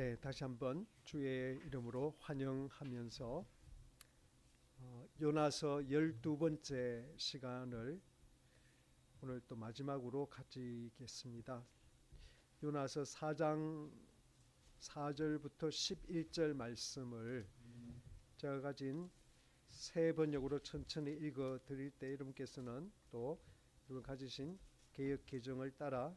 네, 다시 한번 주의 이름으로 환영하면서 요나서 12번째 시간을 오늘 또 마지막으로 가지겠습니다. 요나서 4장 4절부터 11절 말씀을 제가 가진 새 번역으로 천천히 읽어 드릴 때 여러분께서는 또 여러분 가지신 개역 개정을 따라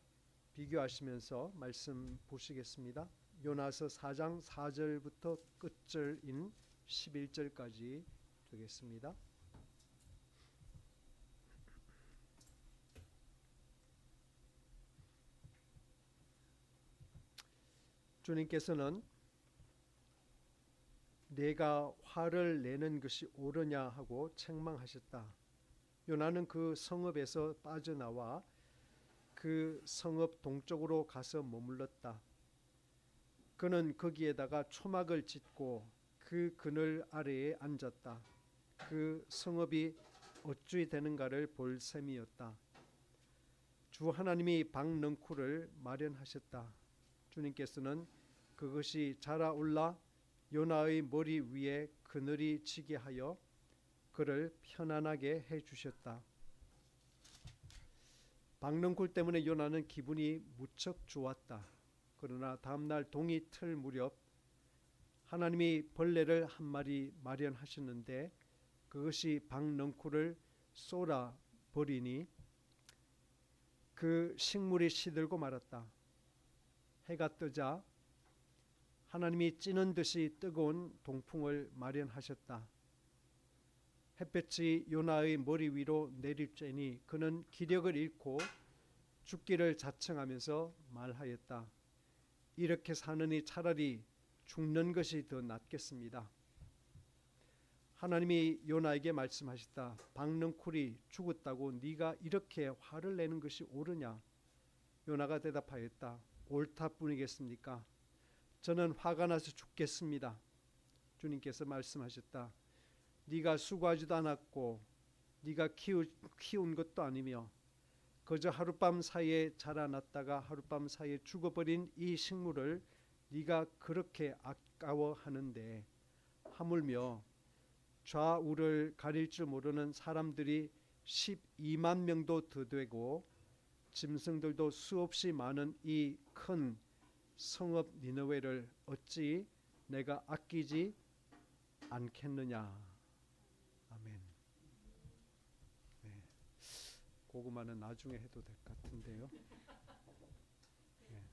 비교하시면서 말씀 보시겠습니다. 요나서 4장 4절부터 끝절인 11절까지 되겠습니다. 주님께서는 내가 화를 내는 것이 옳으냐 하고 책망하셨다. 요나는 그 성읍에서 빠져나와 그 성읍 동쪽으로 가서 머물렀다. 그는 거기에다가 초막을 짓고 그 그늘 아래에 앉았다. 그 성읍이 어찌 되는가를 볼 셈이었다. 주 하나님이 박넝쿨을 마련하셨다. 주님께서는 그것이 자라올라 요나의 머리 위에 그늘이 지게 하여 그를 편안하게 해주셨다. 박넝쿨 때문에 요나는 기분이 무척 좋았다. 그러나 다음날 동이 틀 무렵 하나님이 벌레를 한 마리 마련하셨는데 그것이 박넝쿨을 쏘라 버리니 그 식물이 시들고 말았다. 해가 뜨자 하나님이 찌는 듯이 뜨거운 동풍을 마련하셨다. 햇볕이 요나의 머리 위로 내리쬐니 그는 기력을 잃고 죽기를 자청하면서 말하였다. 이렇게 사느니 차라리 죽는 것이 더 낫겠습니다. 하나님이 요나에게 말씀하셨다. 박넝쿨이 죽었다고 네가 이렇게 화를 내는 것이 옳으냐? 요나가 대답하였다. 옳다 뿐이겠습니까? 저는 화가 나서 죽겠습니다. 주님께서 말씀하셨다. 네가 수고하지도 않았고 네가 키운 것도 아니며 그저 하룻밤 사이에 자라났다가 하룻밤 사이에 죽어버린 이 식물을 네가 그렇게 아까워하는데 하물며 좌우를 가릴 줄 모르는 사람들이 12만 명도 더 되고 짐승들도 수없이 많은 이 큰 성읍 니느웨를 어찌 내가 아끼지 않겠느냐. 아멘. 네. 고구마는 나중에 해도 될 것 같은데요. 네.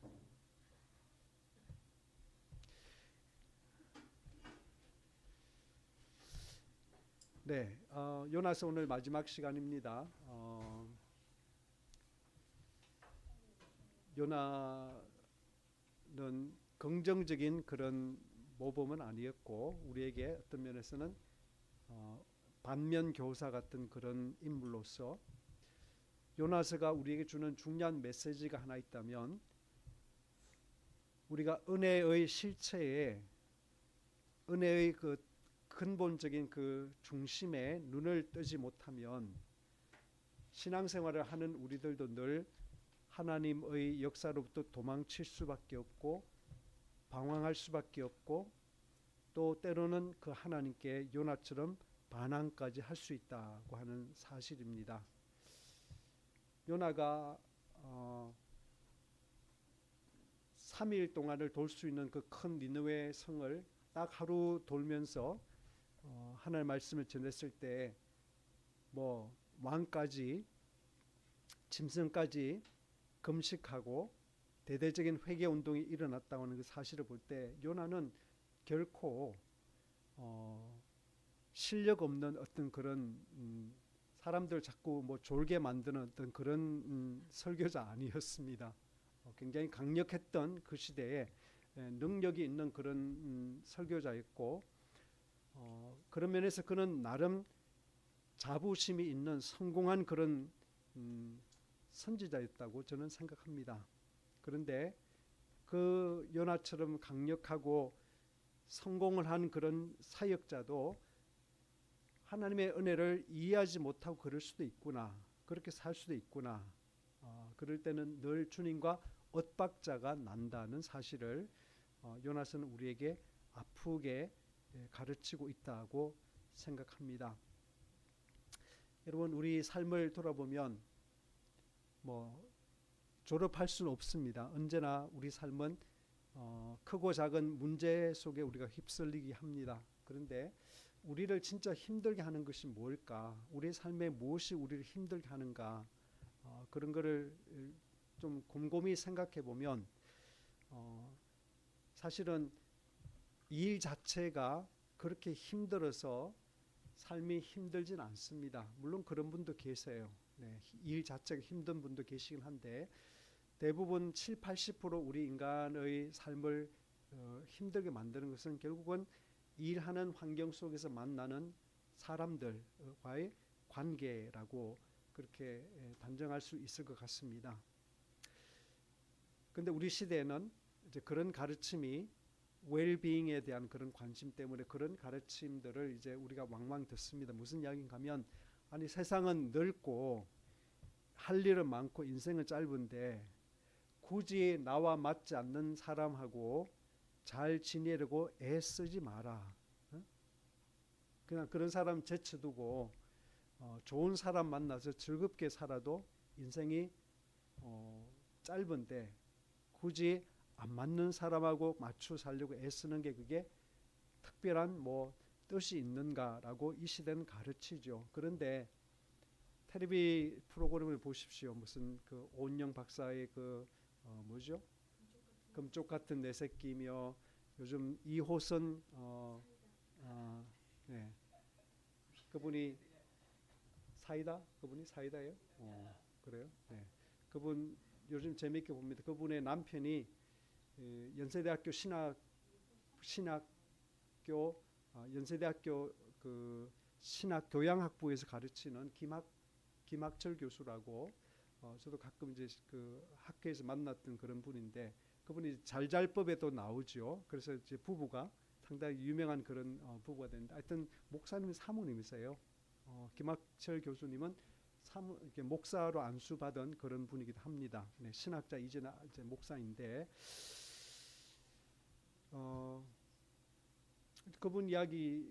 네, 요나서 오늘 마지막 시간입니다. 요나는 긍정적인 그런 모범은 아니었고 우리에게 어떤 면에서는 반면 교사 같은 그런 인물로서 요나서가 우리에게 주는 중요한 메시지가 하나 있다면 우리가 은혜의 실체에 은혜의 그 근본적인 그 중심에 눈을 뜨지 못하면 신앙생활을 하는 우리들도 늘 하나님의 역사로부터 도망칠 수밖에 없고 방황할 수밖에 없고 또 때로는 그 하나님께 요나처럼 반항까지 할 수 있다고 하는 사실입니다. 요나가 3일 동안을 돌 수 있는 그 큰 니느웨 성을 딱 하루 돌면서 하나님의 말씀을 전했을 때 뭐 왕까지 짐승까지 금식하고 대대적인 회개 운동이 일어났다고 하는 그 사실을 볼 때 요나는 결코 실력 없는 어떤 그런 사람들 자꾸 뭐 졸게 만드는 어떤 그런 설교자 아니었습니다. 굉장히 강력했던 그 시대에 능력이 있는 그런 설교자였고 그런 면에서 그는 나름 자부심이 있는 성공한 그런 선지자였다고 저는 생각합니다. 그런데 그 요나처럼 강력하고 성공을 한 그런 사역자도 하나님의 은혜를 이해하지 못하고 그럴 수도 있구나. 그렇게 살 수도 있구나. 그럴 때는 늘 주님과 엇박자가 난다는 사실을 요나서는 우리에게 아프게 가르치고 있다고 생각합니다. 여러분, 우리 삶을 돌아보면 뭐 졸업할 수는 없습니다. 언제나 우리 삶은 크고 작은 문제 속에 우리가 휩쓸리게 합니다. 그런데 우리를 진짜 힘들게 하는 것이 뭘까? 우리의 삶에 무엇이 우리를 힘들게 하는가? 그런 거를 좀 곰곰이 생각해 보면 사실은 일 자체가 그렇게 힘들어서 삶이 힘들진 않습니다. 물론 그런 분도 계세요. 네, 일 자체가 힘든 분도 계시긴 한데 대부분 7, 80% 우리 인간의 삶을 힘들게 만드는 것은 결국은 일하는 환경 속에서 만나는 사람들과의 관계라고 그렇게 단정할 수 있을 것 같습니다. 그런데 우리 시대에는 이제 그런 가르침이 웰빙에 대한 그런 관심 때문에 그런 가르침들을 이제 우리가 왕왕 듣습니다. 무슨 이야기인가 하면 아니 세상은 넓고 할 일은 많고 인생은 짧은데 굳이 나와 맞지 않는 사람하고 잘 지내려고 애쓰지 마라. 그냥 그런 사람 제쳐두고 좋은 사람 만나서 즐겁게 살아도 인생이 짧은데 굳이 안 맞는 사람하고 맞춰 살려고 애쓰는 게 그게 특별한 뭐 뜻이 있는가라고 이 시대는 가르치죠. 그런데 텔레비 프로그램을 보십시오. 무슨 그 오은영 박사의 그 뭐죠? 금쪽 같은 내 새끼며 요즘 이호선 네. 그분이 사이다? 그분이 사이다예요? 그래요? 네. 그분 요즘 재미있게 봅니다. 그분의 남편이 연세대학교 신학교 연세대학교 그 신학교양학부에서 가르치는 김학철 교수라고 저도 가끔 이제 그 학교에서 만났던 그런 분인데 그분이 잘잘법에도 나오죠. 그래서 이제 부부가 상당히 유명한 그런 부부가 되는데 하여튼 목사님이 사모님이세요. 김학철 교수님은 이렇게 목사로 안수받은 그런 분이기도 합니다. 네, 신학자 이제 목사인데 그분 이야기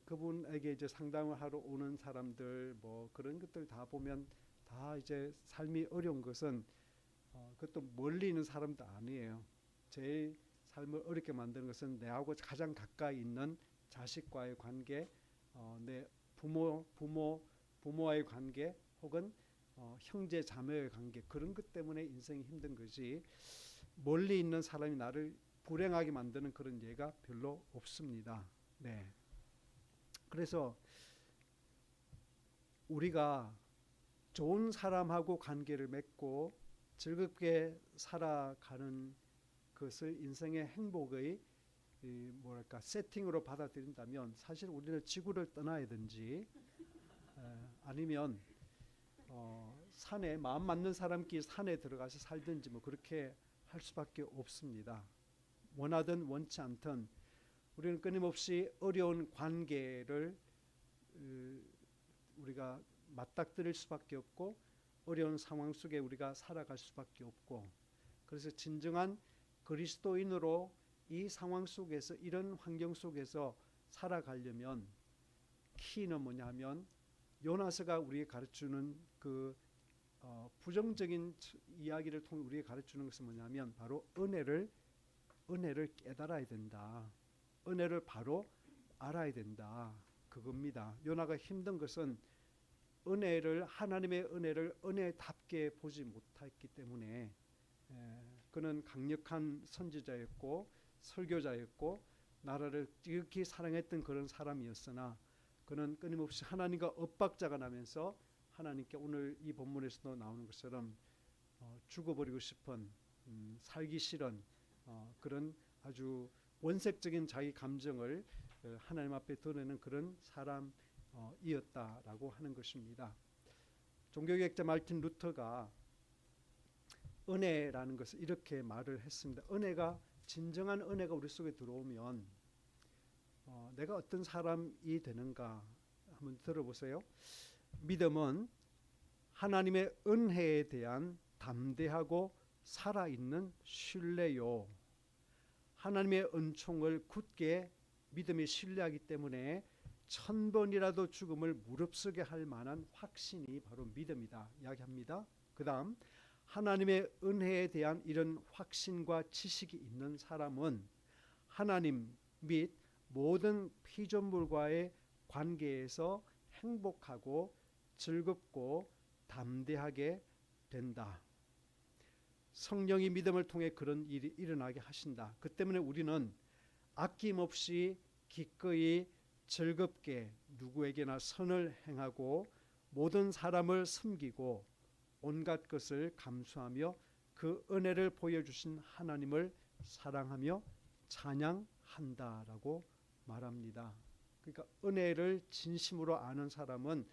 그분에게 이제 상담을 하러 오는 사람들 뭐 그런 것들 다 보면 다 이제 삶이 어려운 것은 그것도 멀리 있는 사람도 아니에요. 제일 삶을 어렵게 만드는 것은 내하고 가장 가까이 있는 자식과의 관계, 내 부모와의 관계 혹은 형제 자매의 관계 그런 것 때문에 인생이 힘든 거지 멀리 있는 사람이 나를 불행하게 만드는 그런 예가 별로 없습니다. 네. 그래서 우리가 좋은 사람하고 관계를 맺고 즐겁게 살아가는 것을 인생의 행복의 뭐랄까 세팅으로 받아들인다면 사실 우리는 지구를 떠나야든지 아니면 산에 마음 맞는 사람끼리 산에 들어가서 살든지 뭐 그렇게 할 수밖에 없습니다. 원하든 원치 않든 우리는 끊임없이 어려운 관계를 우리가 맞닥뜨릴 수밖에 없고 어려운 상황 속에 우리가 살아갈 수밖에 없고 그래서 진정한 그리스도인으로 이 상황 속에서 이런 환경 속에서 살아가려면 키는 뭐냐면 요나서가 우리에게 가르치는 그 부정적인 이야기를 통해 우리에게 가르치는 것은 뭐냐면 바로 은혜를 깨달아야 된다. 은혜를 바로 알아야 된다. 그겁니다. 요나가 힘든 것은 하나님의 은혜를 은혜답게 보지 못했기 때문에 그는 강력한 선지자였고 설교자였고 나라를 지극히 사랑했던 그런 사람이었으나 그는 끊임없이 하나님과 엇박자가 나면서 하나님께 오늘 이 본문에서도 나오는 것처럼 죽어버리고 싶은 살기 싫은 그런 아주 원색적인 자기 감정을 하나님 앞에 드러내는 그런 사람이었다라고 하는 것입니다. 종교개혁자 마르틴 루터가 은혜라는 것을 이렇게 말을 했습니다. 진정한 은혜가 우리 속에 들어오면 내가 어떤 사람이 되는가 한번 들어보세요. 믿음은 하나님의 은혜에 대한 담대하고 살아있는 신뢰요. 하나님의 은총을 굳게 믿음이 신뢰하기 때문에 1000번이라도 죽음을 무릅쓰게 할 만한 확신이 바로 믿음이다 이야기합니다. 그 다음 하나님의 은혜에 대한 이런 확신과 지식이 있는 사람은 하나님 및 모든 피조물과의 관계에서 행복하고 즐겁고 담대하게 된다. 성령이 믿음을 통해 그런 일이 일어나게 하신다. 그 때문에 우리는 아낌없이 기꺼이 즐겁게 누구에게나 선을 행하고 모든 사람을 섬기고 온갖 것을 감수하며 그 은혜를 보여주신 하나님을 사랑하며 찬양한다라고 말합니다. 그러니까 은혜를 진심으로 아는 사람은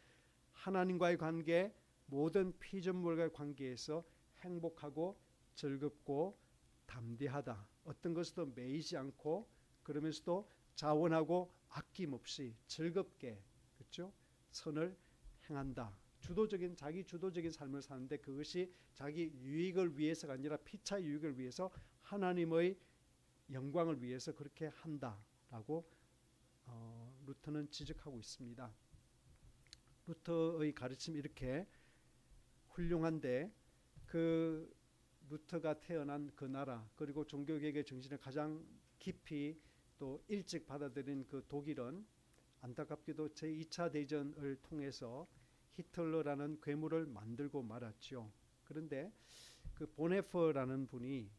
하나님과의 관계, 모든 피조물과의 관계에서 행복하고 즐겁고 담대하다. 어떤 것에도 매이지 않고 그러면서도 자원하고 아낌없이 즐겁게 그렇죠? 선을 행한다. 자기 주도적인 삶을 사는데 그것이 자기 유익을 위해서가 아니라 피차 유익을 위해서 하나님의 영광을 위해서 그렇게 한다라고 루터는 지적하고 있습니다. 루터의 가르침이 이렇게 훌륭한데 그 루터가 태어난 그 나라 그리고 종교개혁의 정신을 가장 깊이 또 일찍 받아들인 그 독일은 안타깝게도 제2차 대전을 통해서 히틀러라는 괴물을 만들고 말았죠. 그런데 그 보네퍼라는 분이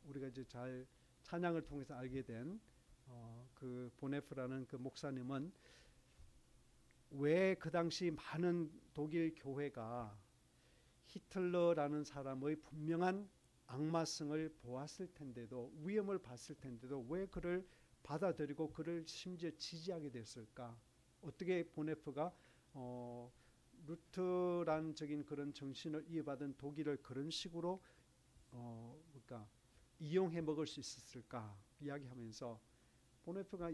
우리가 이제 잘 찬양을 통해서 알게 된 그 보네퍼라는 그 목사님은 왜 그 당시 많은 독일 교회가 히틀러라는 사람의 분명한 악마성을 보았을 텐데도 위험을 봤을 텐데도 왜 그를 받아들이고 그를 심지어 지지하게 됐을까? 어떻게 보네프가 루터란적인 그런 정신을 이어받은 독일을 그런 식으로 그러니까 이용해 먹을 수 있었을까 이야기하면서 보네프가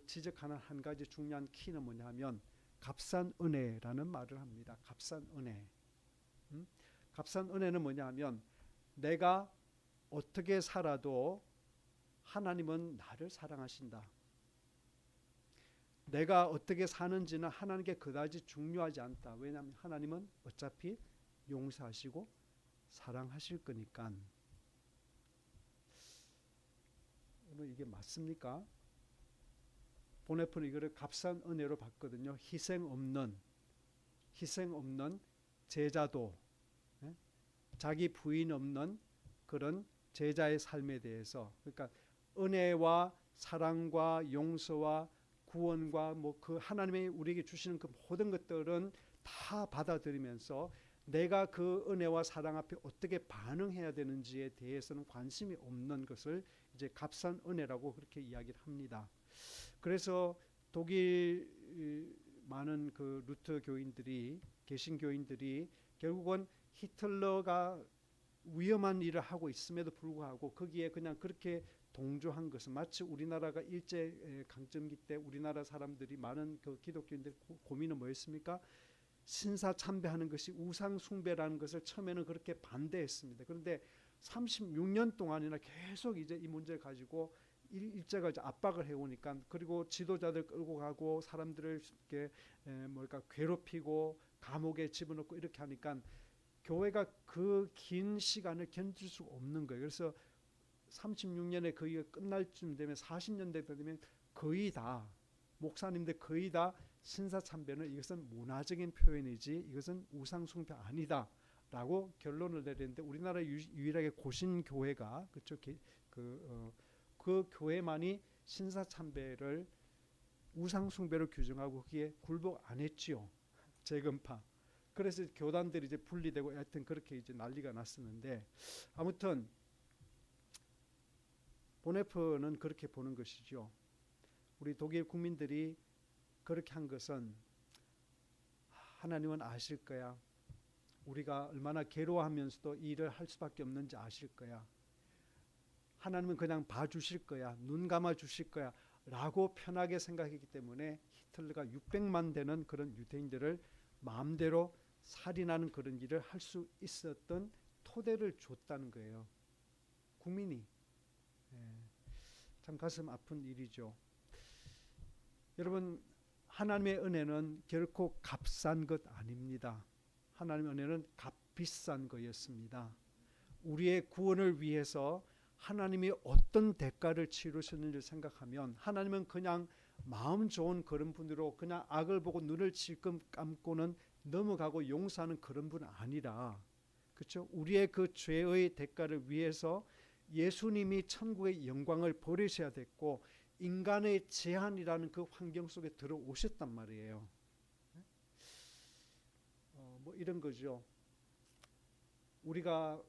지적하는 한 가지 중요한 키는 뭐냐면 값싼 은혜라는 말을 합니다. 값싼 은혜. 값싼 은혜는 뭐냐면 내가 어떻게 살아도 하나님은 나를 사랑하신다. 내가 어떻게 사는지는 하나님께 그다지 중요하지 않다. 왜냐하면 하나님은 어차피 용서하시고 사랑하실 거니까. 이게 맞습니까? 보네프는 이거를 값싼 은혜로 봤거든요. 희생 없는 제자도, 자기 부인 없는 그런 제자의 삶에 대해서, 그러니까 은혜와 사랑과 용서와 구원과 뭐 그 하나님이 우리에게 주시는 그 모든 것들은 다 받아들이면서 내가 그 은혜와 사랑 앞에 어떻게 반응해야 되는지에 대해서는 관심이 없는 것을 이제 값싼 은혜라고 그렇게 이야기를 합니다. 그래서 독일 많은 그 루터 교인들이 개신교인들이 결국은 히틀러가 위험한 일을 하고 있음에도 불구하고 거기에 그냥 그렇게 동조한 것은 마치 우리나라가 일제 강점기 때 우리나라 사람들이 많은 그 기독교인들 고민은 뭐였습니까? 신사 참배하는 것이 우상 숭배라는 것을 처음에는 그렇게 반대했습니다. 그런데 36년 동안이나 계속 이제 이 문제를 가지고 일제가 이제 압박을 해오니까 그리고 지도자들 끌고 가고 사람들을 이렇게 괴롭히고 감옥에 집어넣고 이렇게 하니까 교회가 그 긴 시간을 견딜 수가 없는 거예요. 그래서 36년에 거의 끝날 쯤 되면 40년대 되면 거의 다 목사님들 거의 다 신사참배는 이것은 문화적인 표현이지 이것은 우상숭배 아니다 라고 결론을 내렸는데 우리나라 유일하게 고신교회가 그 교회만이 신사참배를 우상숭배로 규정하고 거기에 굴복 안 했지요. 재건파. 그래서 교단들이 이제 분리되고 하여튼 그렇게 이제 난리가 났었는데 아무튼 보네프는 그렇게 보는 것이죠. 우리 독일 국민들이 그렇게 한 것은 하나님은 아실 거야. 우리가 얼마나 괴로워하면서도 이 일을 할 수밖에 없는지 아실 거야. 하나님은 그냥 봐주실 거야. 눈 감아주실 거야. 라고 편하게 생각했기 때문에 히틀러가 600만 되는 그런 유대인들을 마음대로 살인하는 그런 일을 할 수 있었던 토대를 줬다는 거예요. 국민이. 참 가슴 아픈 일이죠. 여러분, 하나님의 은혜는 결코 값싼 것 아닙니다. 하나님의 은혜는 값비싼 거였습니다. 우리의 구원을 위해서 하나님이 어떤 대가를 치르셨는지 생각하면 하나님은 그냥 마음 좋은 그런 분으로 그냥 악을 보고 눈을 질끔 감고는 넘어가고 용서하는 그런 분 아니라, 그렇죠? 우리의 그 죄의 대가를 위해서 예수님이 천국의 영광을 버리셔야 됐고 인간의 제한이라는 그 환경 속에 들어오셨단 말이에요. 뭐 이런 거죠. 우리가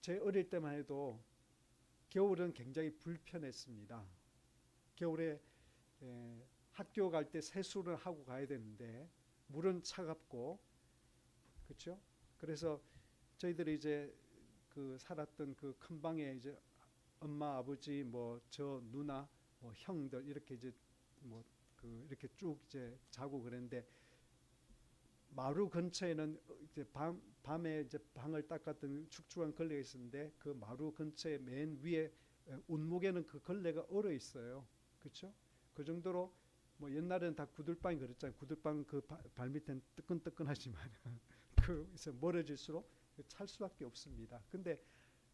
제 어릴 때만 해도 겨울은 굉장히 불편했습니다. 겨울에 학교 갈 때 세수를 하고 가야 되는데 물은 차갑고, 그렇죠? 그래서 저희들이 이제 그 살았던 그 큰 방에 이제 엄마, 아버지, 뭐 저 누나, 뭐 형들 이렇게 이제 뭐 그 이렇게 쭉 이제 자고 그랬는데 마루 근처에는 이제 밤에 이제 방을 닦았던 축축한 걸레가 있었는데 그 마루 근처에 맨 위에 운목에는 그 걸레가 얼어 있어요. 그렇죠? 그 정도로 뭐 옛날에는 다 구들방이 그랬잖아요. 구들방 그 발밑엔 뜨끈뜨끈하지만 그래서 멀어질수록 찰 수밖에 없습니다. 근데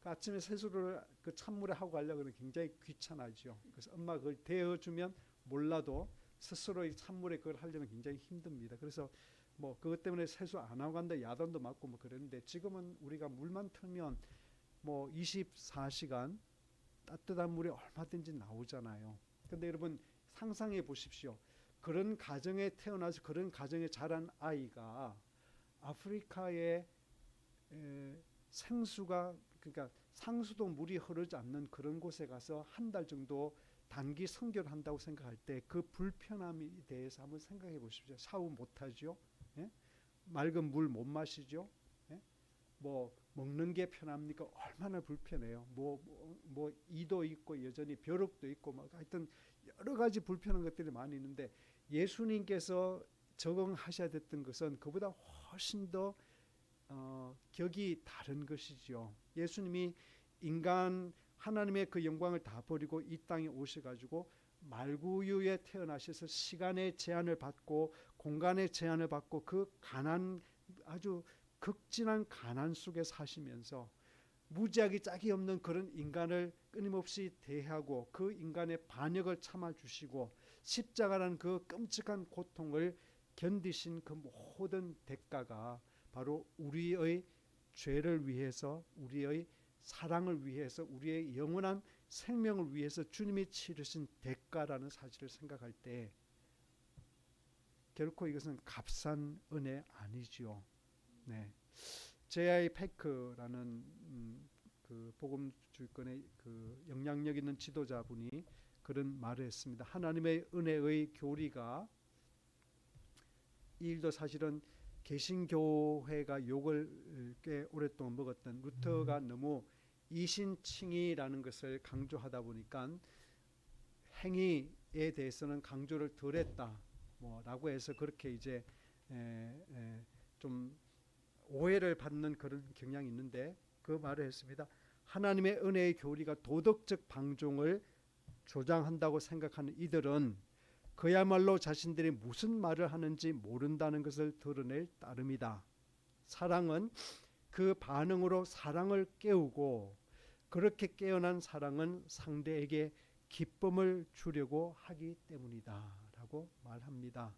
그 아침에 세수를 그 찬물에 하고 가려고 하면 굉장히 귀찮아죠. 그래서 엄마가 그걸 데워주면 몰라도 스스로 이 찬물에 그걸 하려면 굉장히 힘듭니다. 그래서 뭐 그것 때문에 세수 안 하고 간다 야단도 맞고 뭐 그랬는데 지금은 우리가 물만 틀면 뭐 24시간 따뜻한 물이 얼마든지 나오잖아요. 근데 여러분 상상해 보십시오. 그런 가정에 태어나서 그런 가정에 자란 아이가 아프리카의 생수가, 그러니까 상수도 물이 흐르지 않는 그런 곳에 가서 한 달 정도 단기 선교를 한다고 생각할 때 그 불편함에 대해서 한번 생각해 보십시오. 샤워 못 하죠. 예? 맑은 물 못 마시죠. 예? 뭐 먹는 게 편합니까? 얼마나 불편해요. 뭐 이도 있고 여전히 벼룩도 있고 뭐 하여튼 여러 가지 불편한 것들이 많이 있는데 예수님께서 적응하셔야 됐던 것은 그보다 훨씬 더 격이 다른 것이죠. 예수님이 인간 하나님의 그 영광을 다 버리고 이 땅에 오셔가지고 말구유에 태어나셔서 시간의 제한을 받고 공간의 제한을 받고 그 가난, 아주 극진한 가난 속에 사시면서 무지하기 짝이 없는 그런 인간을 끊임없이 대하고 그 인간의 반역을 참아주시고 십자가라는 그 끔찍한 고통을 견디신 그 모든 대가가 바로 우리의 죄를 위해서, 우리의 사랑을 위해서, 우리의 영원한 생명을 위해서 주님이 치르신 대가라는 사실을 생각할 때 결코 이것은 값싼 은혜 아니지요. 네. J.I. 패크라는 그 복음 주권의 그 영향력 있는 지도자분이 그런 말을 했습니다. 하나님의 은혜의 교리가, 이 일도 사실은 개신교회가 욕을 꽤 오랫동안 먹었던 루터가 너무 이신칭의라는 것을 강조하다 보니까 행위에 대해서는 강조를 덜했다 뭐라고 해서 그렇게 이제 좀 오해를 받는 그런 경향이 있는데 그 말을 했습니다. 하나님의 은혜의 교리가 도덕적 방종을 조장한다고 생각하는 이들은 그야말로 자신들이 무슨 말을 하는지 모른다는 것을 드러낼 따름이다. 사랑은 그 반응으로 사랑을 깨우고 그렇게 깨어난 사랑은 상대에게 기쁨을 주려고 하기 때문이다 라고 말합니다.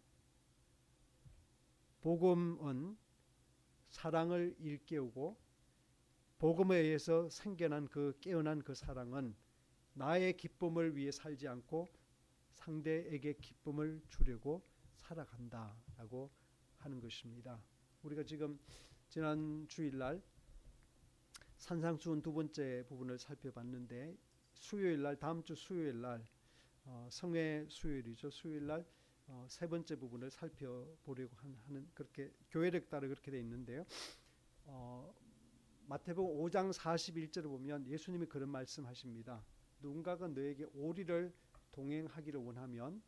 복음은 사랑을 일깨우고 복음에 의해서 생겨난 그 깨어난 그 사랑은 나의 기쁨을 위해 살지 않고 상대에게 기쁨을 주려고 살아간다라고 하는 것입니다. 우리가 지금 지난 주일날 산상수훈 두 번째 부분을 살펴봤는데 수요일날, 다음 주 수요일날 성회 수요일이죠. 수요일날 세 번째 부분을 살펴보려고 하는 그렇게 교회력 따라 그렇게 되어 있는데요. 마태복음 5장 41절을 보면 예수님이 그런 말씀하십니다. 누군가가 너에게 오리를 동행하기를 원하면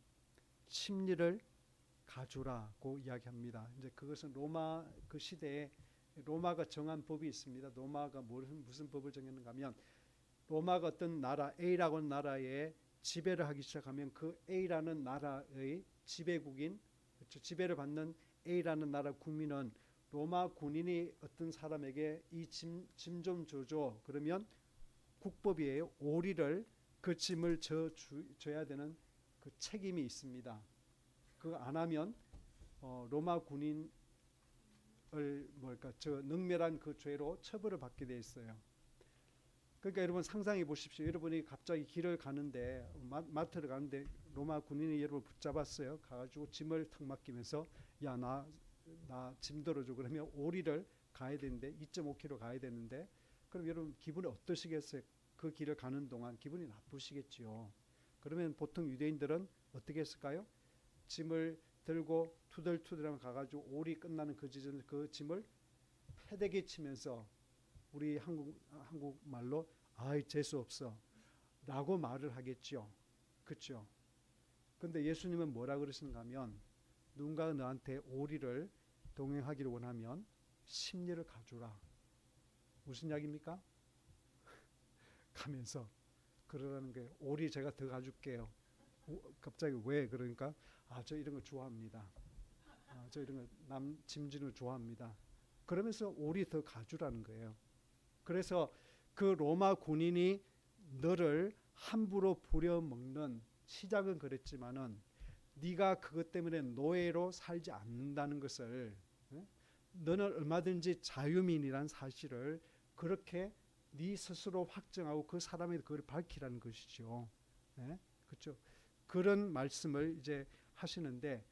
십리를 가주라고 이야기합니다. 이제 그것은 로마 그 시대에 로마가 정한 법이 있습니다. 로마가 무슨 법을 정했는가 하면 로마가 어떤 나라 A라고 하는 나라에 지배를 하기 시작하면 그 A라는 나라의 지배국인, 그렇죠, 지배를 받는 A라는 나라 국민은 로마 군인이 어떤 사람에게 이 짐 좀 줘줘 그러면 국법이에요. 오리를 그 짐을 줘야 되는 그 책임이 있습니다. 그거 안 하면 로마 군인을 저 능멸한 그 죄로 처벌을 받게 돼 있어요. 그러니까 여러분 상상해 보십시오. 여러분이 갑자기 길을 가는데 마트를 가는데 로마 군인이 여러분을 붙잡았어요. 가가지고 짐을 턱 맡기면서 야 나 짐 들어줘 그러면 오리를 가야 되는데 2.5km 가야 되는데 그럼 여러분 기분이 어떠시겠어요? 그 길을 가는 동안 기분이 나쁘시겠지요. 그러면 보통 유대인들은 어떻게 했을까요? 짐을 들고 투덜투덜하면 가가지고 오리 끝나는 그 지점에서 그 짐을 패대기 치면서 우리 한국 말로 아이 재수 없어 라고 말을 하겠죠. 그렇죠? 근데 예수님은 뭐라 그러시는가 하면 누군가가 너한테 오리를 동행하기를 원하면 십리를 가져라. 무슨 이야기입니까? 가면서 그러라는 게 오리 제가 더 가줄게요. 갑자기 왜 그러니까 저 이런 거 좋아합니다. 저 이런 거 남 짐지는 좋아합니다. 그러면서 오리 더 가주라는 거예요. 그래서 그 로마 군인이 너를 함부로 부려먹는 시작은 그랬지만은 네가 그것 때문에 노예로 살지 않는다는 것을, 너는 얼마든지 자유민이란 사실을 그렇게 네 스스로 확정하고 그 사람에 그걸 밝히라는 것이죠. 네? 그렇죠. 그런 말씀을 이제 하시는데,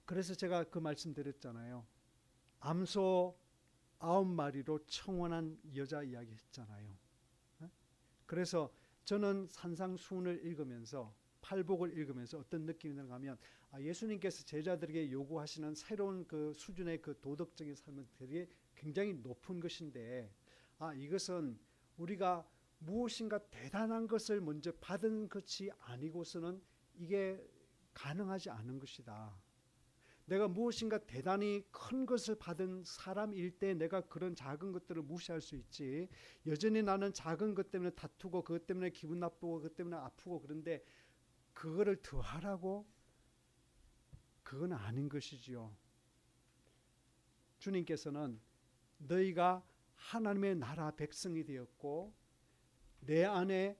그래서 제가 그 말씀 드렸잖아요. 암소 9마리로 청혼한 여자 이야기 했잖아요. 그래서 저는 산상수훈을 읽으면서 팔복을 읽으면서 어떤 느낌이 드는가 하면 예수님께서 제자들에게 요구하시는 새로운 그 수준의 그 도덕적인 삶은 되게 굉장히 높은 것인데 이것은 우리가 무엇인가 대단한 것을 먼저 받은 것이 아니고서는 이게 가능하지 않은 것이다. 내가 무엇인가 대단히 큰 것을 받은 사람일 때 내가 그런 작은 것들을 무시할 수 있지, 여전히 나는 작은 것 때문에 다투고 그것 때문에 기분 나쁘고 그것 때문에 아프고 그런데 그거를 더하라고? 그건 아닌 것이지요. 주님께서는 너희가 하나님의 나라 백성이 되었고 내 안에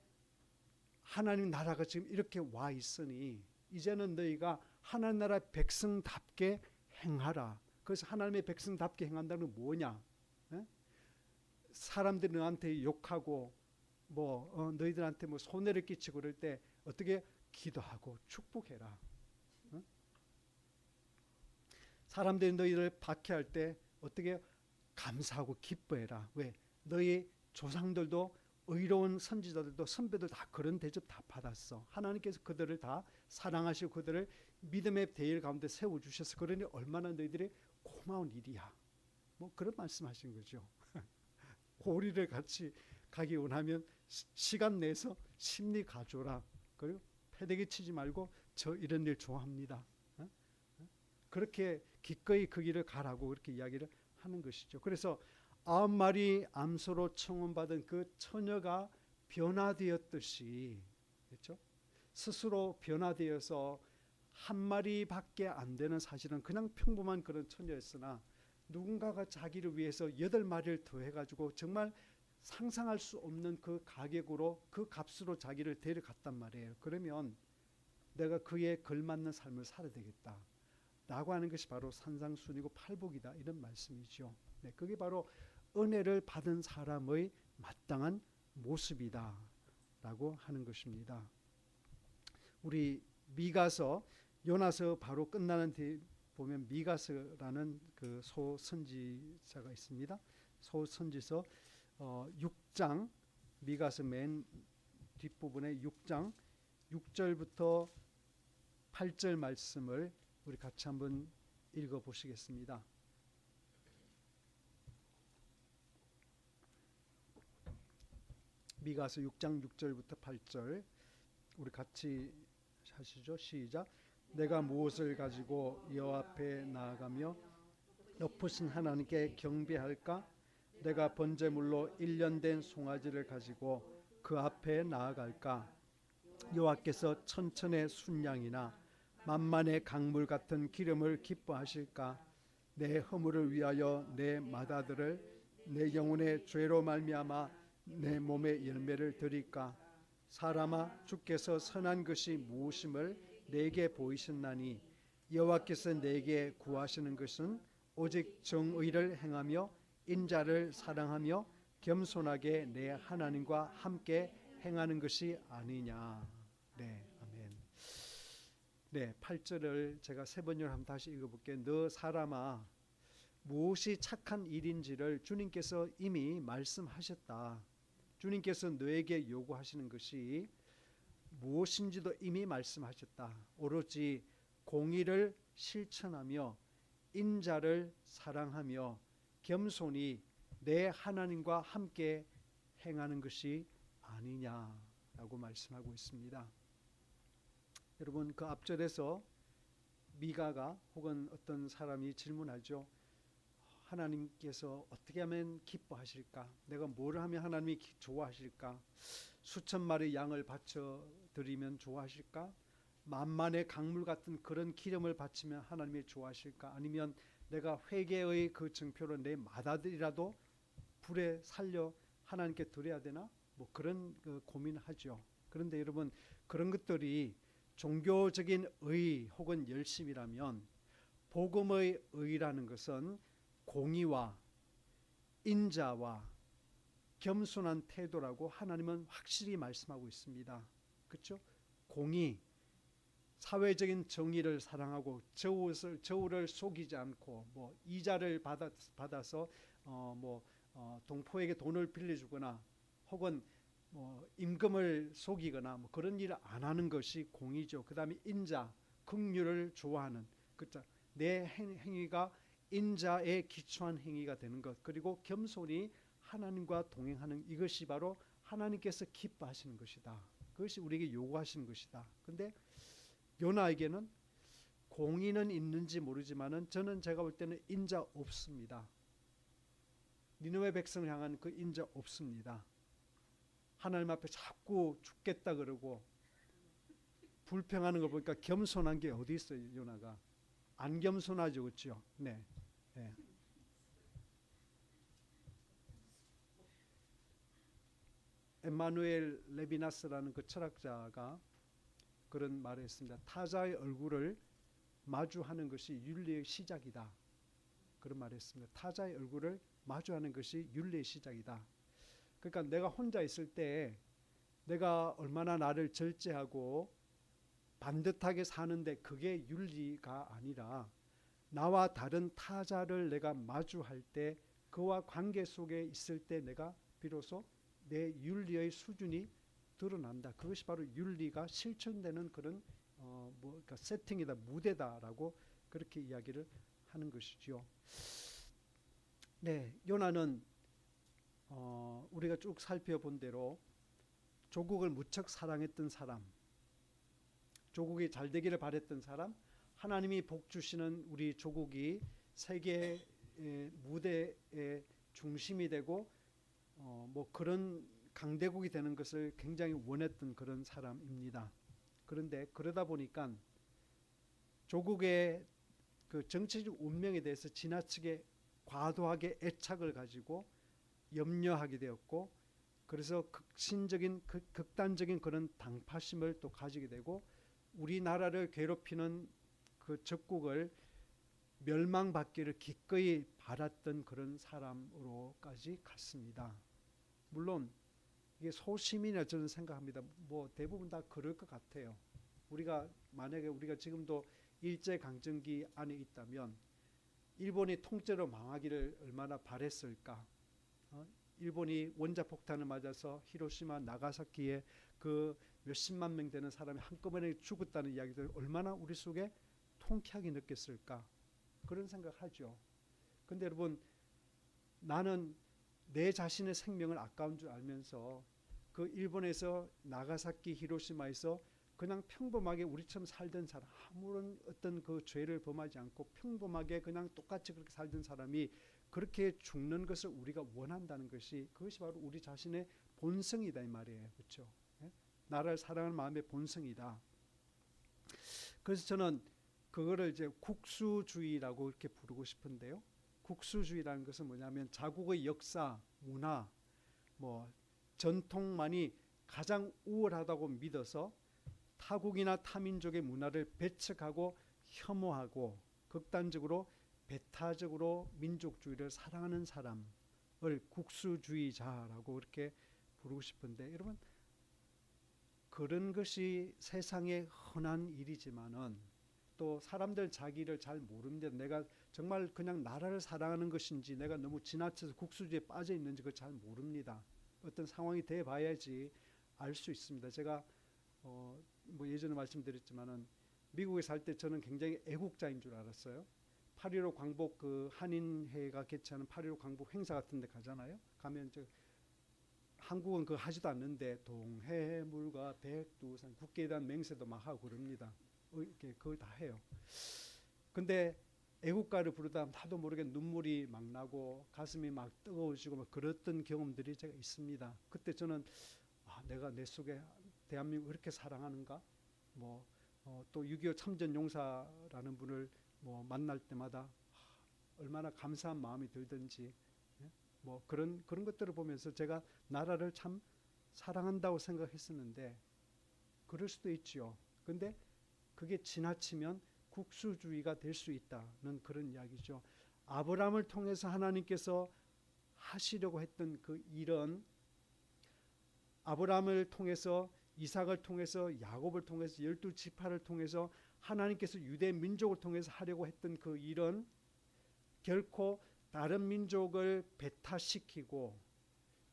하나님 나라가 지금 이렇게 와 있으니 이제는 너희가 하나님 나라 백성답게 행하라. 그래서 하나님의 백성답게 행한다는 건 뭐냐? 사람들이 너한테 욕하고 너희들한테 손해를 끼치고 그럴 때 어떻게 기도하고 축복해라. 사람들이 너희를 박해할 때 어떻게 감사하고 기뻐해라. 왜? 너희 조상들도 의로운 선지자들도 선배들 다 그런 대접 다 받았어. 하나님께서 그들을 다 사랑하시고 그들을 믿음의 대일 가운데 세워주셔서 그러니 얼마나 너희들이 고마운 일이야. 그런 말씀하신 거죠. 오리를 같이 가기 원하면 시간 내서 심리 가져라. 그리고 패대기 치지 말고 저 이런 일 좋아합니다. 그렇게 기꺼이 그 길을 가라고 그렇게 이야기를 하는 것이죠. 그래서 9마리 암소로 청혼받은 그 처녀가 변화되었듯이, 그렇죠? 스스로 변화되어서 한 마리밖에 안 되는 사실은 그냥 평범한 그런 처녀였으나 누군가가 자기를 위해서 8마리를 더해가지고 정말 상상할 수 없는 그 가격으로 그 값으로 자기를 데려갔단 말이에요. 그러면 내가 그에 걸맞는 삶을 살아야 되겠다 라고 하는 것이 바로 산상순이고 팔복이다 이런 말씀이죠. 네, 그게 바로 은혜를 받은 사람의 마땅한 모습이다 라고 하는 것입니다. 우리 미가서, 요나서 바로 끝나는 뒤에 보면 미가서라는 그 소선지자가 있습니다. 소선지서 6장, 미가서 맨 뒷부분에 6장 6절부터 8절 말씀을 우리 같이 한번 읽어보시겠습니다. 미가서 6장 6절부터 8절 우리 같이 하시죠. 시작. 내가 무엇을 가지고 여호와 앞에 나아가며 높으신 하나님께 경배할까? 내가 번제물로 1년 된 송아지를 가지고 그 앞에 나아갈까? 여호와께서 천천의 순양이나 만만의 강물 같은 기름을 기뻐하실까? 내 허물을 위하여 내 맏아들을 내 영혼의 죄로 말미암아 내 몸의 열매를 드릴까? 사람아, 주께서 선한 것이 무엇임을 내게 보이셨나니 여호와께서 내게 구하시는 것은 오직 정의를 행하며 인자를 사랑하며 겸손하게 내 하나님과 함께 행하는 것이 아니냐. 네, 아멘. 네, 8절을 제가 세 번역을 한번 다시 읽어볼게요. 너 사람아, 무엇이 착한 일인지를 주님께서 이미 말씀하셨다. 주님께서 너에게 요구하시는 것이 무엇인지도 이미 말씀하셨다. 오로지 공의를 실천하며 인자를 사랑하며 겸손히 내 하나님과 함께 행하는 것이 아니냐라고 말씀하고 있습니다. 여러분, 그 앞절에서 미가가 혹은 어떤 사람이 질문하죠. 하나님께서 어떻게 하면 기뻐하실까? 내가 뭘 하면 하나님이 좋아하실까? 수천 마리 양을 바쳐 드리면 좋아하실까? 만만의 강물 같은 그런 기름을 바치면 하나님이 좋아하실까? 아니면 내가 회개의 그 증표로 내 맏아들이라도 불에 살려 하나님께 드려야 되나? 뭐 그런 고민하죠. 그런데 여러분, 그런 것들이 종교적인 의 혹은 열심이라면 복음의 의라는 것은 공의와 인자와 겸손한 태도라고 하나님은 확실히 말씀하고 있습니다. 그렇죠? 공의, 사회적인 정의를 사랑하고 저울을 속이지 않고 뭐 이자를 받아서 동포에게 돈을 빌려주거나 혹은 뭐 임금을 속이거나 뭐 그런 일을 안 하는 것이 공의죠. 그다음에 인자, 긍휼을 좋아하는, 그렇죠? 내 행위가 인자에 기초한 행위가 되는 것, 그리고 겸손히 하나님과 동행하는 이것이 바로 하나님께서 기뻐하시는 것이다. 그것이 우리에게 요구하시는 것이다. 근데 요나에게는 공의는 있는지 모르지만은 저는 제가 볼 때는 인자 없습니다. 니느웨 백성을 향한 그 인자 없습니다. 하나님 앞에 자꾸 죽겠다 그러고 불평하는 걸 보니까 겸손한 게 어디 있어요, 요나가? 안 겸손하죠, 그렇죠? 네. 네. 엠마누엘 레비나스라는 그 철학자가 그런 말을 했습니다. 타자의 얼굴을 마주하는 것이 윤리의 시작이다. 그런 말을 했습니다. 타자의 얼굴을 마주하는 것이 윤리의 시작이다. 그러니까 내가 혼자 있을 때 내가 얼마나 나를 절제하고 반듯하게 사는데 그게 윤리가 아니라 나와 다른 타자를 내가 마주할 때 그와 관계 속에 있을 때 내가 비로소 내 윤리의 수준이 드러난다. 그것이 바로 윤리가 실천되는 그런 그러니까 세팅이다, 무대다라고 그렇게 이야기를 하는 것이죠. 네, 요나는 우리가 쭉 살펴본 대로 조국을 무척 사랑했던 사람, 조국이 잘 되기를 바랬던 사람, 하나님이 복 주시는 우리 조국이 세계 무대의 중심이 되고 뭐 그런 강대국이 되는 것을 굉장히 원했던 그런 사람입니다. 그런데 그러다 보니까 조국의 그 정치적 운명에 대해서 지나치게 과도하게 애착을 가지고 염려하게 되었고, 그래서 극단적인 그런 당파심을 또 가지게 되고 우리나라를 괴롭히는 그 적국을 멸망받기를 기꺼이 바랐던 그런 사람으로까지 갔습니다. 물론 이게 소심이냐 저는 생각합니다. 뭐 대부분 다 그럴 것 같아요. 만약에 우리가 지금도 일제강점기 안에 있다면 일본이 통째로 망하기를 얼마나 바랬을까. 일본이 원자폭탄을 맞아서 히로시마 나가사키에 그 몇십만 명 되는 사람이 한꺼번에 죽었다는 이야기들 얼마나 우리 속에 통쾌하게 느꼈을까. 그런 생각하죠. 근데 여러분, 나는 내 자신의 생명을 아까운 줄 알면서 그 일본에서 나가사키 히로시마에서 그냥 평범하게 우리처럼 살던 사람, 아무런 어떤 그 죄를 범하지 않고 평범하게 그냥 똑같이 그렇게 살던 사람이 그렇게 죽는 것을 우리가 원한다는 것이, 그것이 바로 우리 자신의 본성이다 이 말이에요. 그렇죠? 예? 나라를 사랑하는 마음의 본성이다. 그래서 저는 그거를 이제 국수주의라고 이렇게 부르고 싶은데요. 국수주의라는 것은 뭐냐면 자국의 역사, 문화, 뭐 전통만이 가장 우월하다고 믿어서 타국이나 타민족의 문화를 배척하고 혐오하고 극단적으로 배타적으로 민족주의를 사랑하는 사람을 국수주의자라고 이렇게 부르고 싶은데, 여러분 그런 것이 세상에 흔한 일이지만은 또 사람들 자기를 잘 모릅니다. 내가 정말 그냥 나라를 사랑하는 것인지 내가 너무 지나쳐서 국수주의에 빠져 있는지 그걸 잘 모릅니다. 어떤 상황이 돼 봐야지 알 수 있습니다. 제가 뭐 예전에 말씀드렸지만은 미국에 살 때 저는 굉장히 애국자인 줄 알았어요. 8.15 광복 그 한인회가 개최하는 8.15 광복 행사 같은 데 가잖아요. 가면 한국은 그거 하지도 않는데 동해물과 백두산 국기에 대한 맹세도 막 하고 그럽니다. 이렇게 그걸 다 해요. 근데 애국가를 부르다 나도 모르게 눈물이 막 나고 가슴이 막 뜨거워지고 막 그랬던 경험들이 제가 있습니다. 그때 저는 내가 내 속에 대한민국 그렇게 사랑하는가? 또 6.25 참전 용사라는 분을 만날 때마다 얼마나 감사한 마음이 들든지, 그런 것들을 보면서 제가 나라를 참 사랑한다고 생각했었는데 그럴 수도 있지요. 근데 그게 지나치면 국수주의가 될 수 있다는 그런 이야기죠. 아브라함을 통해서 하나님께서 하시려고 했던 그 일은, 아브라함을 통해서 이삭을 통해서 야곱을 통해서 12지파를 통해서 하나님께서 유대 민족을 통해서 하려고 했던 그 일은 결코 다른 민족을 배타시키고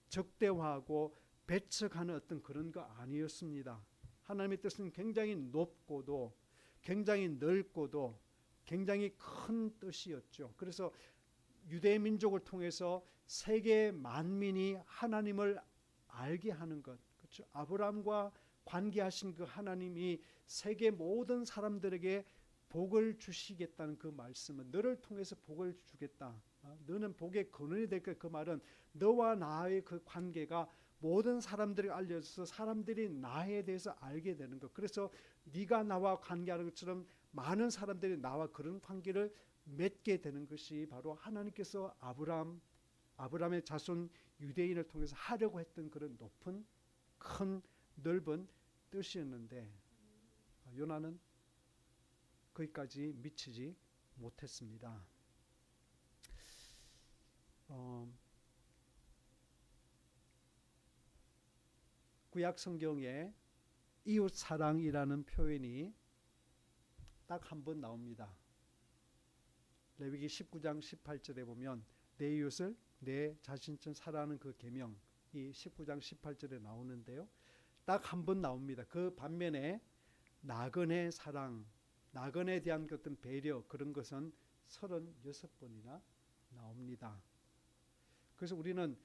적대화하고 배척하는 어떤 그런 거 아니었습니다. 하나님의 뜻은 굉장히 높고도 굉장히 넓고도 굉장히 큰 뜻이었죠. 그래서 유대 민족을 통해서 세계 만민이 하나님을 알게 하는 것, 그렇죠? 아브라함과 관계하신 그 하나님이 세계 모든 사람들에게 복을 주시겠다는 그 말씀은, 너를 통해서 복을 주겠다, 너는 복의 근원이 될 것, 그 말은 너와 나의 그 관계가 모든 사람들이 알려져서 사람들이 나에 대해서 알게 되는 것. 그래서 네가 나와 관계하는 것처럼 많은 사람들이 나와 그런 관계를 맺게 되는 것이 바로 하나님께서 아브라함의 자손 유대인을 통해서 하려고 했던 그런 높은 큰 넓은 뜻이었는데, 요나는 거기까지 미치지 못했습니다. 구약 성경에 이웃 사랑이라는 표현이 딱 한 번 나옵니다. 레위기 19장 18절에 보면 내 이웃을 내 자신처럼 사랑하는 그 계명이 19장 18절에 나오는데요. 딱 한 번 나옵니다. 그 반면에 나그네 사랑, 나그네에 대한 어떤 배려, 그런 것은 36번이나 나옵니다. 그래서 우리는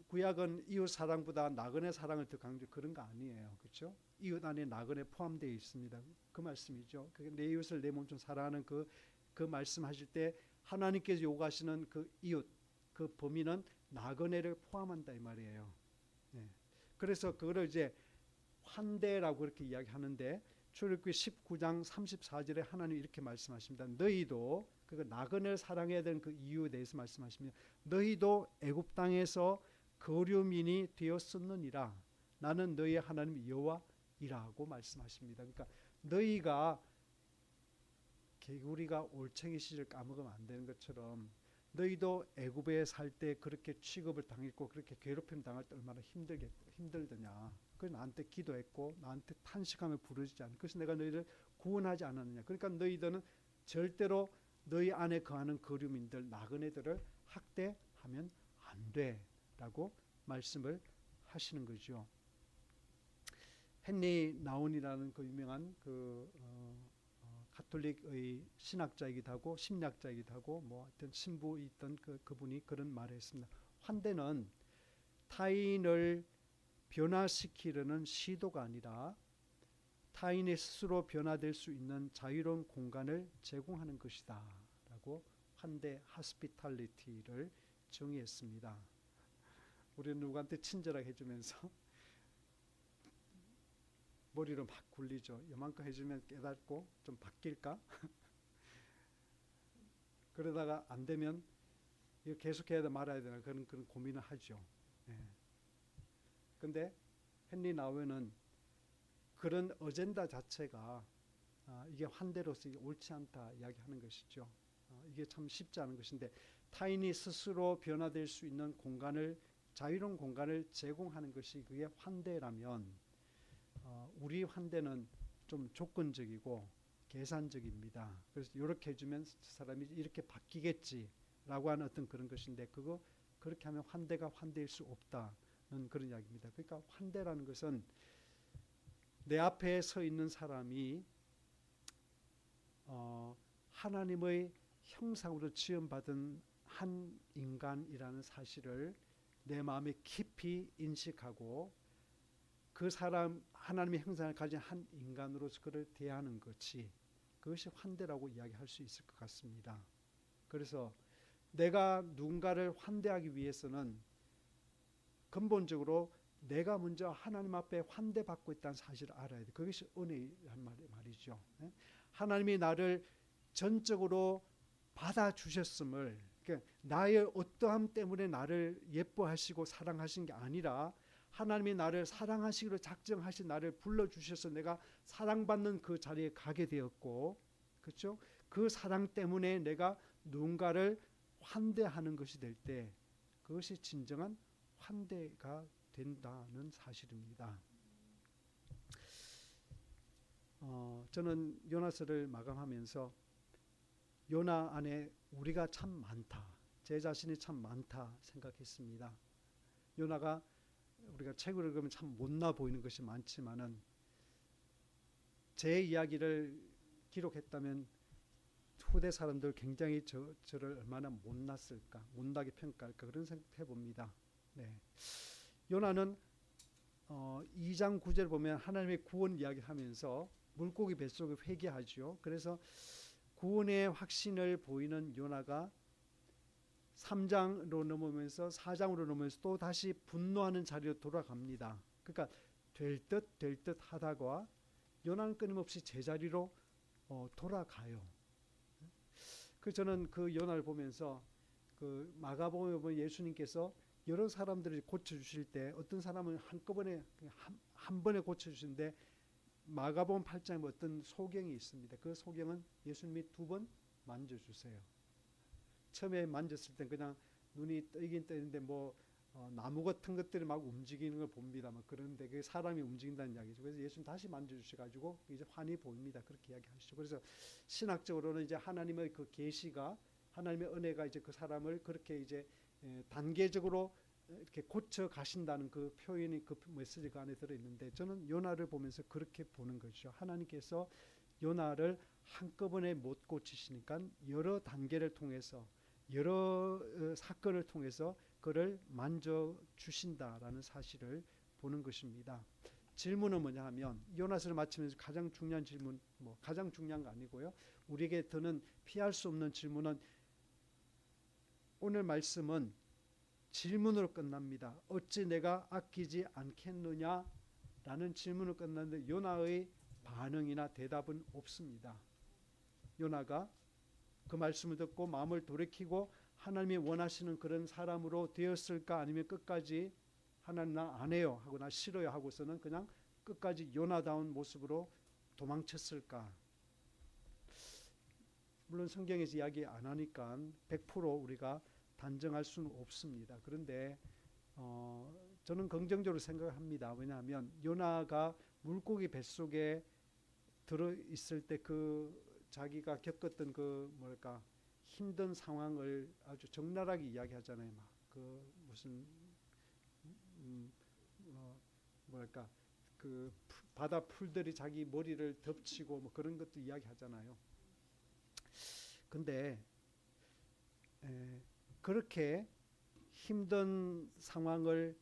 구약은 이웃 사랑보다 나그네 사랑을 더 강조, 그런 거 아니에요. 그렇죠? 이웃 안에 나그네 포함되어 있습니다. 그 말씀이죠. 내 이웃을 내 몸처럼 사랑하는 그 말씀하실 때 하나님께서 요구하시는 그 이웃, 그 범위는 나그네를 포함한다 이 말이에요. 네. 그래서 그거를 이제 환대라고 그렇게 이야기하는데, 출애굽기 19장 34절에 하나님 이렇게 말씀하십니다. 너희도, 그 나그네를 사랑해야 되는 그 이유에 대해서 말씀하십니다. 너희도 애굽 땅에서 거류민이 되었었느니라. 나는 너희의 하나님 여호와이라고 말씀하십니다. 그러니까 너희가 개구리가 올챙이 씨를 까먹으면 안 되는 것처럼 너희도 애굽에 살 때 그렇게 취급을 당했고 그렇게 괴롭힘 당할 때 얼마나 힘들더냐. 그래서 나한테 기도했고 나한테 탄식하며 부르짖지 않고, 그래서 내가 너희를 구원하지 않았느냐. 그러니까 너희들은 절대로 너희 안에 거하는 거류민들, 나그네들을 학대하면 안 돼라고 말씀을 하시는 거죠. 헨리 나운이라는 그 유명한 가톨릭의 신학자이기도 하고 심리학자이기도 하고 하여튼 신부있던 그분이 그런 말을 했습니다. 환대는 타인을 변화시키려는 시도가 아니라 타인이 스스로 변화될 수 있는 자유로운 공간을 제공하는 것이다 라고 환대 hospitality를 정의했습니다. 우리는 누구한테 친절하게 해주면서 머리를 막 굴리죠. 이만큼 해주면 깨닫고 좀 바뀔까? 그러다가 안 되면 이거 계속해야 돼 말아야 되나 그런 고민을 하죠. 근데 헨리 나우에는 그런 어젠다 자체가 이게 환대로서 이게 옳지 않다 이야기하는 것이죠. 이게 참 쉽지 않은 것인데 타인이 스스로 변화될 수 있는 공간을 자유로운 공간을 제공하는 것이 그게 환대라면 우리 환대는 좀 조건적이고 계산적입니다. 그래서 이렇게 해주면 사람이 이렇게 바뀌겠지라고 하는 어떤 그런 것인데 그거 그렇게 하면 환대가 환대일 수 없다는 그런 이야기입니다. 그러니까 환대라는 것은 내 앞에 서 있는 사람이 하나님의 형상으로 지음받은 한 인간이라는 사실을 내 마음에 깊이 인식하고 그 사람 하나님의 형상을 가진 한 인간으로서 그를 대하는 것이 그것이 환대라고 이야기할 수 있을 것 같습니다. 그래서 내가 누군가를 환대하기 위해서는 근본적으로 내가 먼저 하나님 앞에 환대받고 있다는 사실을 알아야 돼. 그것이 은혜란 말이죠. 하나님이 나를 전적으로 받아주셨음을, 그러니까 나의 어떠함 때문에 나를 예뻐하시고 사랑하신 게 아니라 하나님이 나를 사랑하시기로 작정하신 나를 불러주셔서 내가 사랑받는 그 자리에 가게 되었고, 그렇죠? 그 사랑 때문에 내가 누군가를 환대하는 것이 될 때 그것이 진정한 환대가 된다는 사실입니다. 저는 요나서를 마감하면서 요나 안에 우리가 참 많다, 제 자신이 참 많다 생각했습니다. 요나가 우리가 책을 읽으면 참 못나 보이는 것이 많지만은 제 이야기를 기록했다면 후대 사람들 굉장히 저를 얼마나 못났을까, 못나게 평가할까 그런 생각해 봅니다. 네. 요나는 2장 9절 보면 하나님의 구원 이야기하면서 물고기 뱃속에 회개하죠. 그래서 구원의 확신을 보이는 요나가 3장으로 넘으면서 4장으로 넘으면서 또 다시 분노하는 자리로 돌아갑니다. 그러니까 될 듯 하다가 요나는 끊임없이 제자리로 돌아가요. 저는 그 요나를 보면서 그 마가복음에 보면 예수님께서 여러 사람들을 고쳐주실 때 어떤 사람은 한꺼번에 한 번에 고쳐주시는데 마가복음 8장에 어떤 소경이 있습니다. 그 소경은 예수님이 2번 만져주세요. 처음에 만졌을 때 그냥 눈이 뜨긴 뜨는데 나무 같은 것들이 막 움직이는 걸 봅니다. 그런데 그 사람이 움직인다는 이야기죠. 그래서 예수님 다시 만져주셔가지고 이제 환히 보입니다. 그렇게 이야기하시죠. 그래서 신학적으로는 이제 하나님의 그 계시가, 하나님의 은혜가 이제 그 사람을 그렇게 이제 단계적으로 이렇게 고쳐 가신다는 그 표현이 그 메시지가 안에 들어 있는데 저는 요나를 보면서 그렇게 보는 것이죠. 하나님께서 요나를 한꺼번에 못 고치시니까 여러 단계를 통해서 여러 사건을 통해서 그를 만져 주신다라는 사실을 보는 것입니다. 질문은 뭐냐 하면 요나서를 마치면서 가장 중요한 질문, 가장 중요한 거 아니고요. 우리에게 드는 피할 수 없는 질문은 오늘 말씀은 질문으로 끝납니다. 어찌 내가 아끼지 않겠느냐 라는 질문으로 끝났는데 요나의 반응이나 대답은 없습니다. 요나가 그 말씀을 듣고 마음을 돌이키고 하나님이 원하시는 그런 사람으로 되었을까, 아니면 끝까지 하나님 나 안 해요 하고 나 싫어요 하고서는 그냥 끝까지 요나다운 모습으로 도망쳤을까. 물론 성경에서 이야기 안 하니까 100% 우리가 단정할 수는 없습니다. 그런데 저는 긍정적으로 생각합니다. 왜냐하면 요나가 물고기 뱃속에 들어있을 때 그 자기가 겪었던 그 힘든 상황을 아주 적나라하게 이야기하잖아요. 막 그 무슨 그 바다 풀들이 자기 머리를 덮치고 그런 것도 이야기하잖아요. 근데 그렇게 힘든 상황을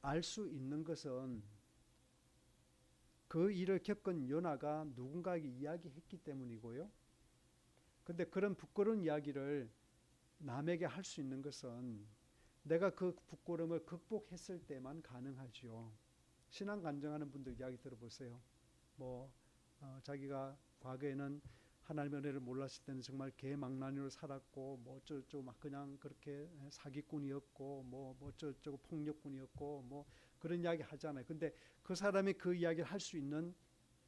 알 수 있는 것은 그 일을 겪은 요나가 누군가에게 이야기했기 때문이고요. 근데 그런 부끄러운 이야기를 남에게 할 수 있는 것은 내가 그 부끄러움을 극복했을 때만 가능하지요. 신앙 간증하는 분들 이야기 들어보세요. 뭐 자기가 과거에는 하나님의 은혜를 몰랐을 때는 정말 개망나니로 살았고 뭐 어쩌고 막 그냥 그렇게 사기꾼이었고 뭐 어쩌고 폭력꾼이었고 뭐 그런 이야기 하잖아요. 근데 그 사람이 그 이야기를 할 수 있는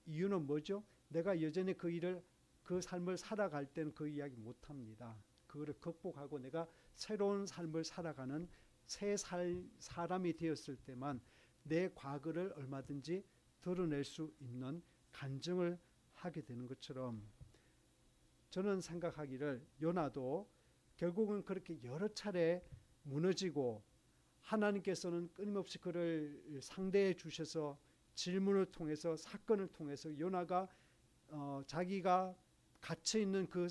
이유는 뭐죠? 내가 여전히 그 삶을 살아갈 때는 그 이야기 못 합니다. 그거를 극복하고 내가 새로운 삶을 살아가는 사람이 되었을 때만 내 과거를 얼마든지 드러낼 수 있는 간증을 하게 되는 것처럼 저는 생각하기를 요나도 결국은 그렇게 여러 차례 무너지고 하나님께서는 끊임없이 그를 상대해 주셔서 질문을 통해서 사건을 통해서 요나가 자기가 갇혀 있는 그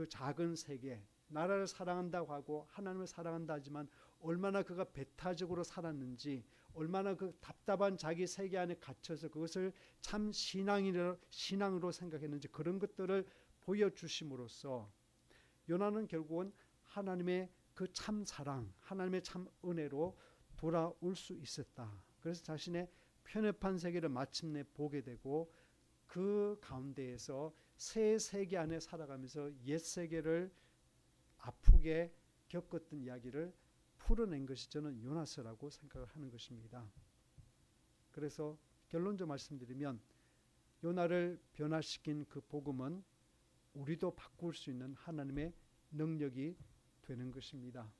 작은 세계, 나라를 사랑한다고 하고 하나님을 사랑한다 하지만 얼마나 그가 배타적으로 살았는지, 얼마나 그 답답한 자기 세계 안에 갇혀서 그것을 참 신앙으로 생각했는지 그런 것들을 보여주심으로써 요나는 결국은 하나님의 그 참 사랑, 하나님의 참 은혜로 돌아올 수 있었다. 그래서 자신의 편협한 세계를 마침내 보게 되고 그 가운데에서 새 세계 안에 살아가면서 옛 세계를 아프게 겪었던 이야기를 풀어낸 것이 저는 요나서라고 생각을 하는 것입니다. 그래서 결론적으로 말씀드리면 요나를 변화시킨 그 복음은 우리도 바꿀 수 있는 하나님의 능력이 되는 것입니다.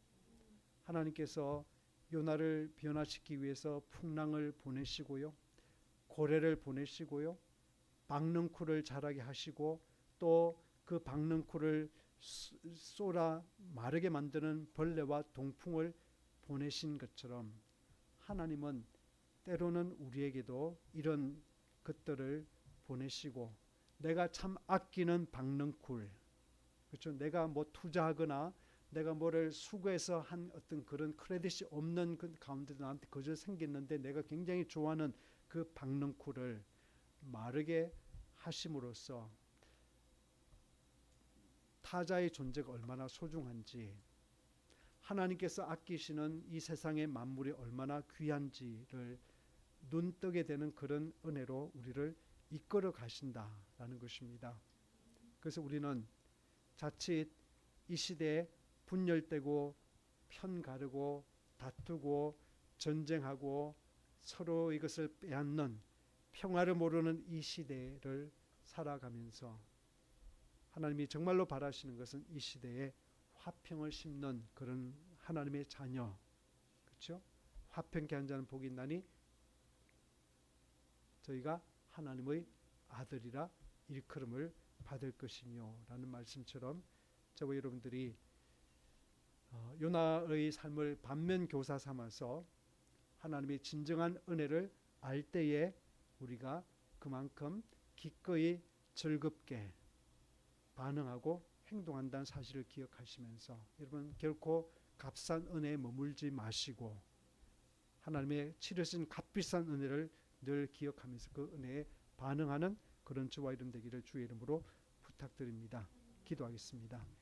하나님께서 요나를 변화시키기 위해서 풍랑을 보내시고요, 고래를 보내시고요, 박능쿨을 자라게 하시고 또 그 박능쿨을 쏘라 마르게 만드는 벌레와 동풍을 보내신 것처럼 하나님은 때로는 우리에게도 이런 것들을 보내시고 내가 참 아끼는 박능쿨, 그렇죠? 내가 뭐 투자하거나 내가 뭐를 수고해서 한 어떤 그런 크레딧이 없는 그 가운데도 나한테 거저 생겼는데 내가 굉장히 좋아하는 그 박능쿨을 마르게 하심으로써 타자의 존재가 얼마나 소중한지, 하나님께서 아끼시는 이 세상의 만물이 얼마나 귀한지를 눈뜨게 되는 그런 은혜로 우리를 이끌어 가신다라는 것입니다. 그래서 우리는 자칫 이 시대에 분열되고 편 가르고 다투고 전쟁하고 서로 이것을 빼앗는 평화를 모르는 이 시대를 살아가면서 하나님이 정말로 바라시는 것은 이 시대에 화평을 심는 그런 하나님의 자녀, 그렇죠? 화평케 한 자는 복이 있나니 저희가 하나님의 아들이라 일컬음을 받을 것이며 라는 말씀처럼 저와 여러분들이 요나의 삶을 반면교사 삼아서 하나님의 진정한 은혜를 알 때에 우리가 그만큼 기꺼이 즐겁게 반응하고 행동한다는 사실을 기억하시면서 여러분 결코 값싼 은혜에 머물지 마시고 하나님의 치르신 값비싼 은혜를 늘 기억하면서 그 은혜에 반응하는 그런 저와 여러분 되기를 주의 이름으로 부탁드립니다. 기도하겠습니다.